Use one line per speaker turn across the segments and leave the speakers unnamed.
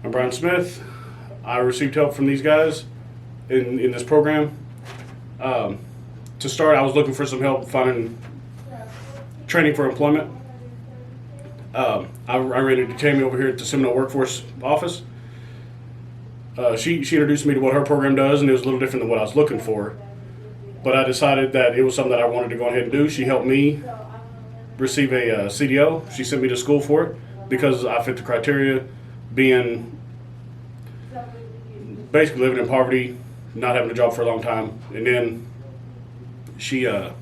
I'm Brian Smith. I received help from these guys in this program. To start, I was looking for some help finding training for employment. I ran into Tami over here at the Seminole Workforce Office. She introduced me to what her program does, and it was a little different than what I was looking for. But I decided that it was something that I wanted to go ahead and do. She helped me receive a CDL. She sent me to school for it because I fit the criteria, being basically living in poverty, not having a job for a long time. And then she was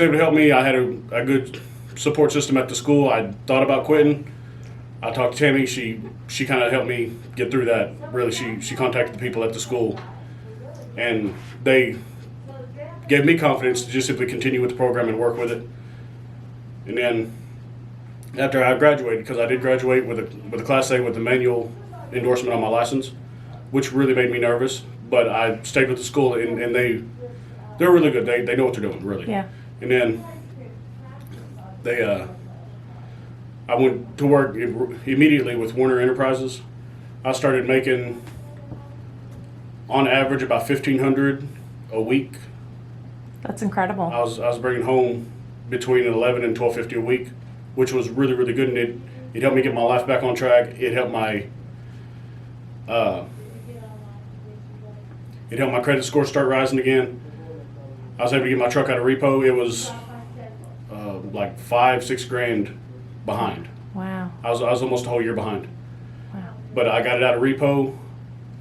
able to help me. I had a good support system at the school. I thought about quitting. I talked to Tami. She kind of helped me get through that. Really, she contacted the people at the school, and they gave me confidence to just simply continue with the program and work with it. And then after I graduated, because I did graduate with a Class A with the manual endorsement on my license, which really made me nervous, but I stayed with the school, and they're really good. They know what they're doing, really.
Yeah.
And then I went to work immediately with Werner Enterprises. I started making, on average, about $1,500 a week.
That's incredible.
I was bringing home between $11 and $12.50 a week, which was really, really good, and it helped me get my life back on track. It helped my credit score start rising again. I was able to get my truck out of repo. It was like $5-6 grand behind.
Wow.
I was almost a whole year behind.
Wow.
But I got it out of repo.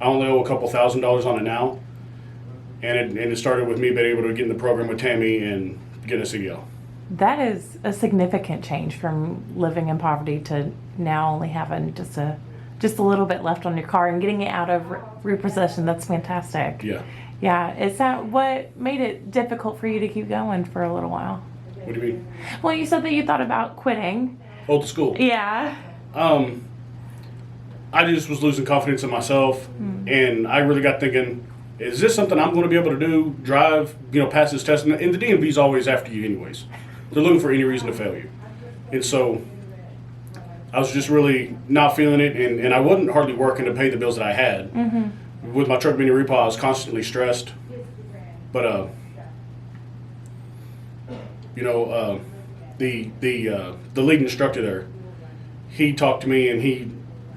I only owe a couple $1,000s on it now, and it started with me being able to get in the program with Tami and get a CDL.
That is a significant change from living in poverty to now only having just a little bit left on your car and getting it out of repossession. That's fantastic.
Yeah.
Yeah. Is that what made it difficult for you to keep going for a little while?
What do you mean?
Well, you said that you thought about quitting.
Oh, the school.
Yeah.
I just was losing confidence in myself, and I really got thinking, is this something I'm going to be able to do? Drive, pass this test? And the DMV's always after you anyways. They're looking for any reason to fail you. And so I was just really not feeling it, and I wasn't hardly working to pay the bills that I had. Mm-hmm. With my truck being in repo, I was constantly stressed. But the lead instructor there, he talked to me, and he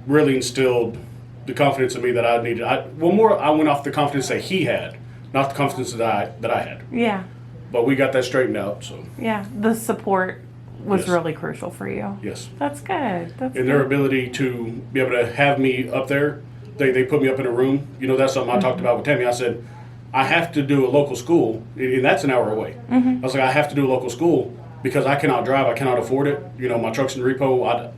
really instilled the confidence in me that I needed. I went off the confidence that he had, not the confidence that I had.
Yeah.
But we got that straightened out. So
yeah, the support was
Yes.
really crucial for you.
Yes.
That's good.
And their ability to be able to have me up there, they put me up in a room. That's something I talked about with Tami. I said, I have to do a local school, and that's an hour away. I was like, I have to do a local school because I cannot drive. I cannot afford it. My truck's in repo.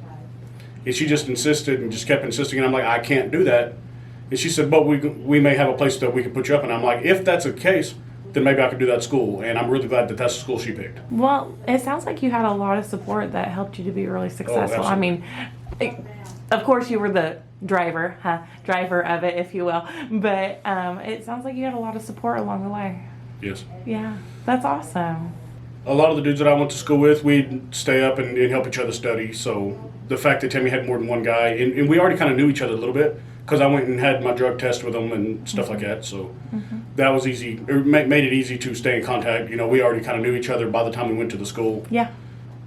And she just insisted and just kept insisting. And I'm like, I can't do that. And she said, but we may have a place that we can put you up. And I'm like, if that's the case, then maybe I could do that school. And I'm really glad that that's the school she picked.
Well, it sounds like you had a lot of support that helped you to be really successful. I mean, of course you were the driver of it, if you will. But it sounds like you had a lot of support along the way.
Yes.
Yeah, that's awesome.
A lot of the dudes that I went to school with, we'd stay up and help each other study. So the fact that Tami had more than one guy, and we already kind of knew each other a little bit because I went and had my drug test with them and stuff like that. So that was easy. It made it easy to stay in contact. We already kind of knew each other by the time we went to the school.
Yeah.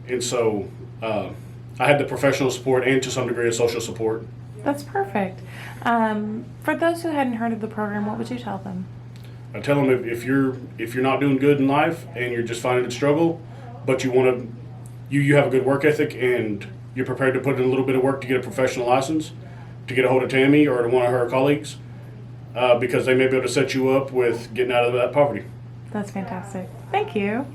And so I had the professional support and to some degree of social support.
That's perfect. For those who hadn't heard of the program, what would you tell them?
I tell them if you're not doing good in life and you're just finding it a struggle, but you want to, you have a good work ethic and you're prepared to put in a little bit of work to get a professional license, to get a hold of Tami or to one of her colleagues, because they may be able to set you up with getting out of that poverty.
That's fantastic. Thank you.